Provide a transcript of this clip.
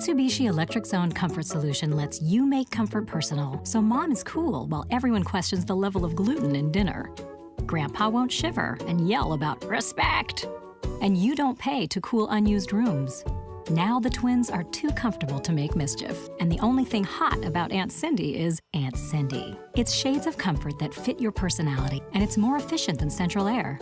Mitsubishi Electric's own comfort solution lets you make comfort personal, so mom is cool while everyone questions the level of gluten in dinner. Grandpa won't shiver and yell about respect. And you don't pay to cool unused rooms. Now the twins are too comfortable to make mischief, and the only thing hot about Aunt Cindy is Aunt Cindy. It's shades of comfort that fit your personality, and it's more efficient than central air.